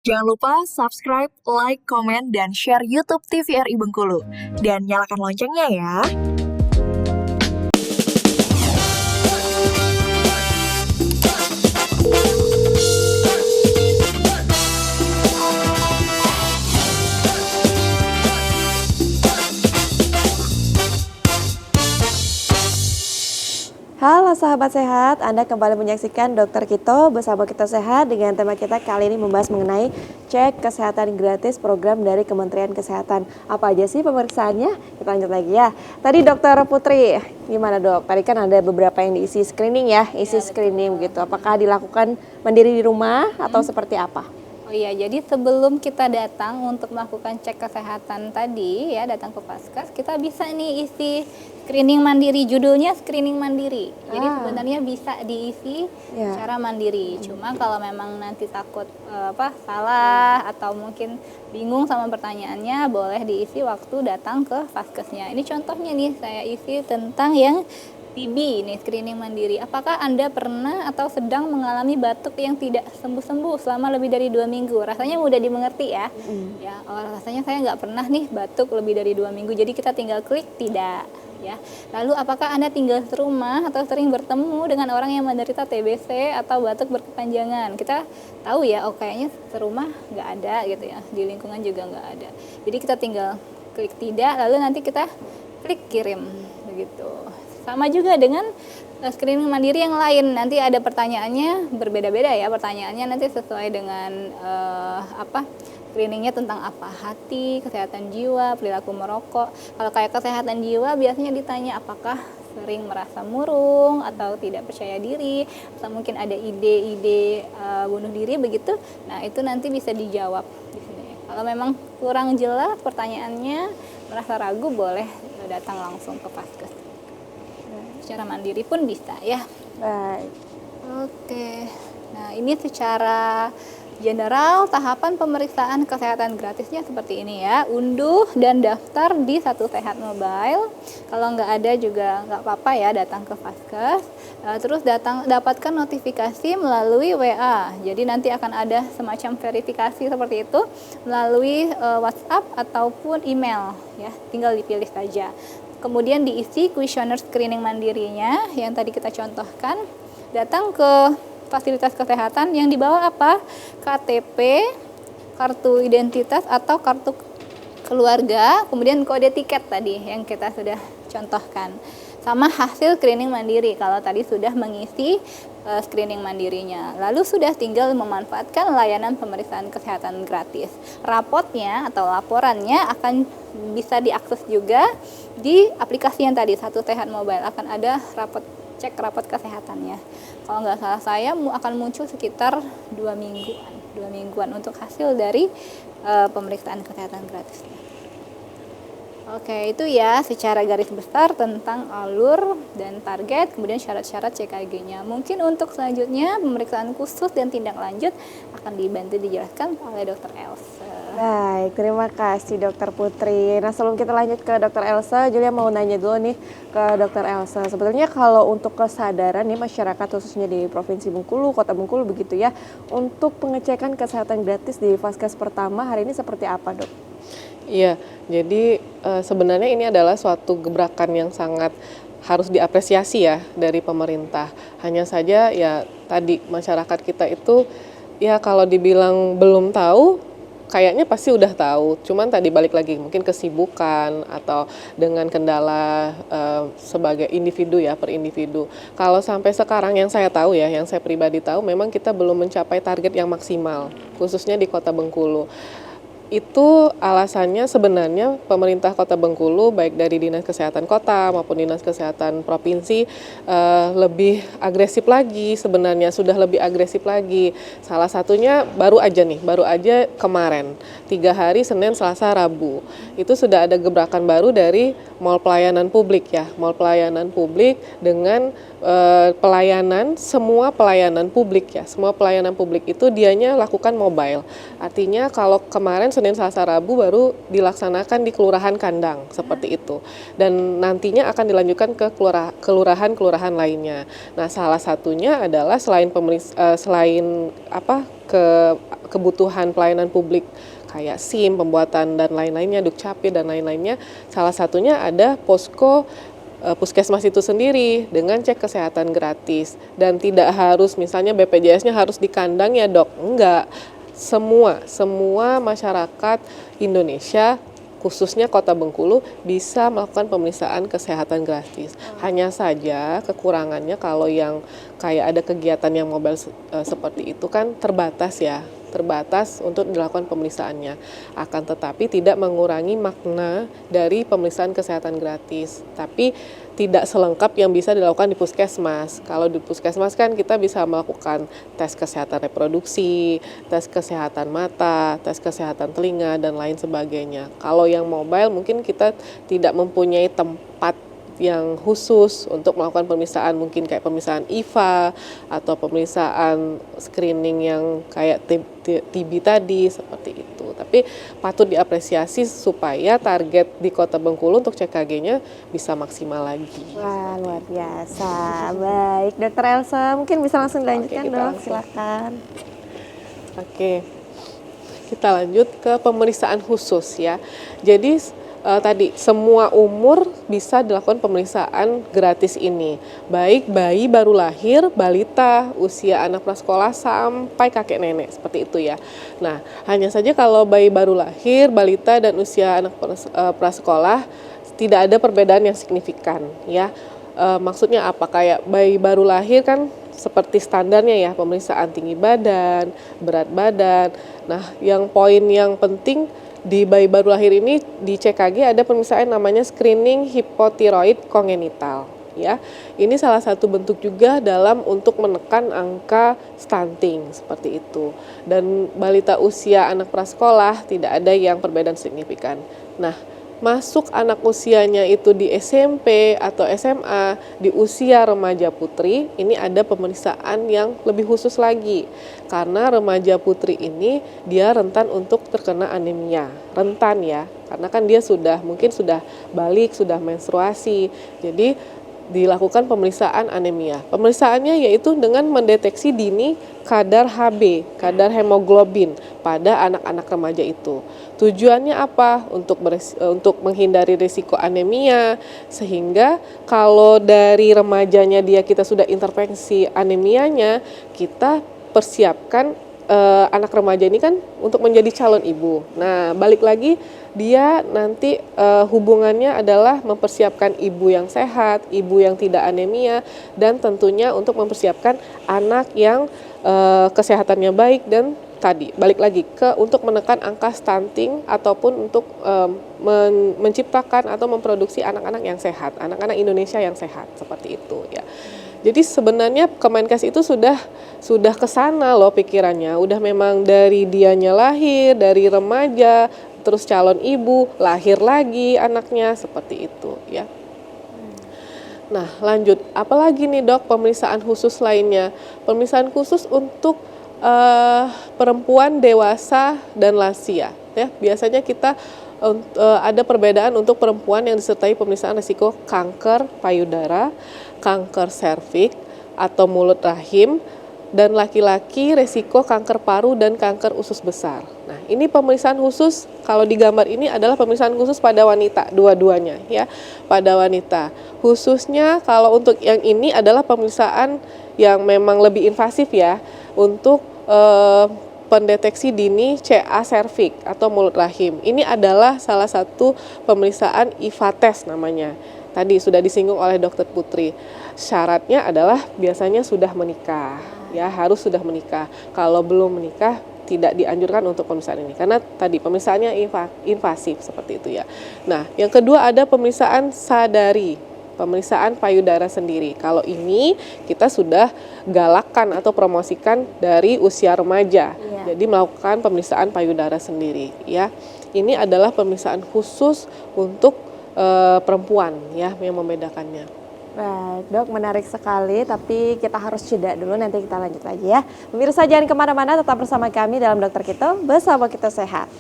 Jangan lupa subscribe, like, komen, dan share YouTube TVRI Bengkulu. Dan nyalakan loncengnya ya. Halo sahabat sehat, Anda kembali menyaksikan Dokter Kito bersama Kito Sehat dengan tema kita kali ini membahas mengenai cek kesehatan gratis program dari Kementerian Kesehatan. Apa aja sih pemeriksaannya? Kita lanjut lagi ya. Tadi Dokter Putri, gimana dok? Tadi kan ada beberapa yang diisi screening ya, screening begitu. Apakah dilakukan mandiri di rumah atau seperti apa? Oh iya, jadi sebelum kita datang untuk melakukan cek kesehatan tadi ya, datang ke Vaskes, kita bisa nih isi screening mandiri, judulnya screening mandiri. Jadi sebenarnya bisa diisi secara mandiri. Cuma kalau memang nanti takut salah atau mungkin bingung sama pertanyaannya, boleh diisi waktu datang ke Vaskesnya. Ini contohnya nih, saya isi tentang yang TB nih, screening mandiri. Apakah Anda pernah atau sedang mengalami batuk yang tidak sembuh-sembuh selama lebih dari 2 minggu? Rasanya mudah dimengerti ya. Ya, rasanya saya nggak pernah nih batuk lebih dari 2 minggu. Jadi kita tinggal klik tidak. Ya. Lalu apakah Anda tinggal serumah atau sering bertemu dengan orang yang menderita TBC atau batuk berkepanjangan? Kita tahu ya, kayaknya serumah nggak ada gitu ya. Di lingkungan juga nggak ada. Jadi kita tinggal klik tidak, lalu nanti kita klik kirim begitu. Sama juga dengan screening mandiri yang lain, nanti ada pertanyaannya berbeda-beda ya, pertanyaannya nanti sesuai dengan screeningnya tentang apa, hati, kesehatan jiwa, perilaku merokok. Kalau kayak kesehatan jiwa biasanya ditanya apakah sering merasa murung atau tidak percaya diri, atau mungkin ada ide-ide bunuh diri begitu. Nah itu nanti bisa dijawab di sini. Kalau memang kurang jelas pertanyaannya, merasa ragu, boleh datang langsung ke Vaskes. Secara mandiri pun bisa ya. Baik. Oke. Nah, ini secara general tahapan pemeriksaan kesehatan gratisnya seperti ini ya. Unduh dan daftar di Satu Sehat Mobile. Kalau nggak ada juga nggak apa-apa ya, datang ke Vaskes. Terus dapatkan notifikasi melalui WA. Jadi nanti akan ada semacam verifikasi seperti itu melalui WhatsApp ataupun email ya. Tinggal dipilih saja. Kemudian diisi kuesioner screening mandirinya yang tadi kita contohkan. Datang ke fasilitas kesehatan yang dibawa apa? KTP, kartu identitas atau kartu keluarga, kemudian kode tiket tadi yang kita sudah contohkan. Sama hasil screening mandiri kalau tadi sudah mengisi screening mandirinya. Lalu sudah tinggal memanfaatkan layanan pemeriksaan kesehatan gratis. Rapotnya atau laporannya akan bisa diakses juga di aplikasi yang tadi Satu Sehat Mobile. Akan ada cek rapot kesehatannya. Kalau nggak salah saya akan muncul sekitar 2 mingguan untuk hasil dari pemeriksaan kesehatan gratisnya. Oke, itu ya secara garis besar tentang alur dan target, kemudian syarat-syarat CKG-nya. Mungkin untuk selanjutnya pemeriksaan khusus dan tindak lanjut akan dibantu dijelaskan oleh Dr. Elsa. Baik, terima kasih Dokter Putri. Nah sebelum kita lanjut ke Dokter Elsa, Julia mau nanya dulu nih ke Dokter Elsa. Sebetulnya kalau untuk kesadaran nih masyarakat khususnya di Provinsi Bengkulu, Kota Bengkulu begitu ya, untuk pengecekan kesehatan gratis di Vaskes pertama hari ini seperti apa dok? Iya, jadi sebenarnya ini adalah suatu gebrakan yang sangat harus diapresiasi ya dari pemerintah. Hanya saja ya tadi masyarakat kita itu ya kalau dibilang belum tahu, kayaknya pasti udah tahu. Cuman tadi balik lagi mungkin kesibukan atau dengan kendala sebagai individu ya, per individu. Kalau sampai sekarang yang saya tahu ya, yang saya pribadi tahu memang kita belum mencapai target yang maksimal, khususnya di Kota Bengkulu. Itu alasannya sebenarnya pemerintah Kota Bengkulu baik dari Dinas Kesehatan Kota maupun Dinas Kesehatan Provinsi lebih agresif lagi, sebenarnya sudah lebih agresif lagi. Salah satunya baru aja kemarin 3 hari Senin, Selasa, Rabu itu sudah ada gebrakan baru dari Mall Pelayanan Publik ya, Mall Pelayanan Publik dengan semua pelayanan publik ya, semua pelayanan publik itu dianya lakukan mobile. Artinya kalau kemarin Senin, Selasa, Rabu baru dilaksanakan di Kelurahan Kandang seperti itu. Dan nantinya akan dilanjutkan ke kelurahan-kelurahan lainnya. Nah, salah satunya adalah selain kebutuhan pelayanan publik kayak SIM, pembuatan dan lain-lainnya, Dukcapil dan lain-lainnya. Salah satunya ada posko puskesmas itu sendiri dengan cek kesehatan gratis, dan tidak harus misalnya BPJS-nya harus di kandang ya dok, enggak. Semua masyarakat Indonesia khususnya Kota Bengkulu bisa melakukan pemeriksaan kesehatan gratis. Hanya saja kekurangannya kalau yang kayak ada kegiatan yang mobile seperti itu kan terbatas ya, terbatas untuk dilakukan pemeriksaannya. Akan tetapi tidak mengurangi makna dari pemeriksaan kesehatan gratis. Tapi tidak selengkap yang bisa dilakukan di puskesmas. Kalau di puskesmas kan kita bisa melakukan tes kesehatan reproduksi, tes kesehatan mata, tes kesehatan telinga, dan lain sebagainya. Kalau yang mobile mungkin kita tidak mempunyai tempat yang khusus untuk melakukan pemeriksaan, mungkin kayak pemeriksaan IVA atau pemeriksaan screening yang kayak TB tadi, seperti itu. Tapi patut diapresiasi supaya target di Kota Bengkulu untuk CKG-nya bisa maksimal lagi. Wah, luar biasa. Baik, Dokter Elsa, mungkin bisa langsung dilanjutkan dok, silakan. Oke, kita lanjut ke pemeriksaan khusus ya. Jadi tadi semua umur bisa dilakukan pemeriksaan gratis ini, baik bayi baru lahir, balita, usia anak prasekolah sampai kakek nenek, seperti itu ya. Nah, hanya saja kalau bayi baru lahir, balita, dan usia anak prasekolah tidak ada perbedaan yang signifikan ya. Maksudnya apa? Kayak bayi baru lahir kan seperti standarnya ya, pemeriksaan tinggi badan, berat badan. Nah, yang poin yang penting di bayi baru lahir ini di CKG ada pemeriksaan namanya screening hipotiroid kongenital ya. Ini salah satu bentuk juga dalam untuk menekan angka stunting seperti itu. Dan balita usia anak prasekolah tidak ada yang perbedaan signifikan. Nah, masuk anak usianya itu di SMP atau SMA, di usia remaja putri, ini ada pemeriksaan yang lebih khusus lagi. Karena remaja putri ini dia rentan untuk terkena anemia. Rentan ya, karena kan dia mungkin sudah balik, sudah menstruasi. Jadi dilakukan pemeriksaan anemia. Pemeriksaannya yaitu dengan mendeteksi dini kadar Hb, kadar hemoglobin pada anak-anak remaja itu. Tujuannya apa? Untuk menghindari risiko anemia, sehingga kalau dari remajanya kita sudah intervensi anemianya, kita persiapkan anak remaja ini kan untuk menjadi calon ibu. Nah, balik lagi dia nanti hubungannya adalah mempersiapkan ibu yang sehat, ibu yang tidak anemia, dan tentunya untuk mempersiapkan anak yang kesehatannya baik, dan tadi balik lagi untuk menekan angka stunting ataupun untuk menciptakan atau memproduksi anak-anak yang sehat, anak-anak Indonesia yang sehat, seperti itu ya. Jadi sebenarnya Kemenkes itu sudah ke sana loh pikirannya, udah memang dari dianya lahir, dari remaja, terus calon ibu, lahir lagi anaknya, seperti itu ya. Nah, lanjut, apalagi nih dok pemeriksaan khusus lainnya? Pemeriksaan khusus untuk perempuan dewasa dan lansia ya. Biasanya kita ada perbedaan untuk perempuan yang disertai pemeriksaan risiko kanker payudara, kanker serviks atau mulut rahim, dan laki-laki resiko kanker paru dan kanker usus besar. Nah, ini pemeriksaan khusus, kalau di gambar ini adalah pemeriksaan khusus pada wanita, dua-duanya ya, pada wanita. Khususnya kalau untuk yang ini adalah pemeriksaan yang memang lebih invasif ya, untuk pendeteksi dini CA serviks atau mulut rahim. Ini adalah salah satu pemeriksaan IVA test namanya. Tadi sudah disinggung oleh Dokter Putri. Syaratnya adalah biasanya sudah menikah, ya harus sudah menikah. Kalau belum menikah tidak dianjurkan untuk pemeriksaan ini karena tadi pemeriksaannya invasif seperti itu ya. Nah, yang kedua ada pemeriksaan sadari, pemeriksaan payudara sendiri. Kalau ini kita sudah galakkan atau promosikan dari usia remaja. Jadi melakukan pemeriksaan payudara sendiri ya. Ini adalah pemeriksaan khusus untuk perempuan ya, yang membedakannya. Baik dok, menarik sekali, tapi kita harus jeda dulu, nanti kita lanjut lagi ya. Pemirsa jangan kemana-mana, tetap bersama kami dalam Dokter Kito, bersama kita sehat.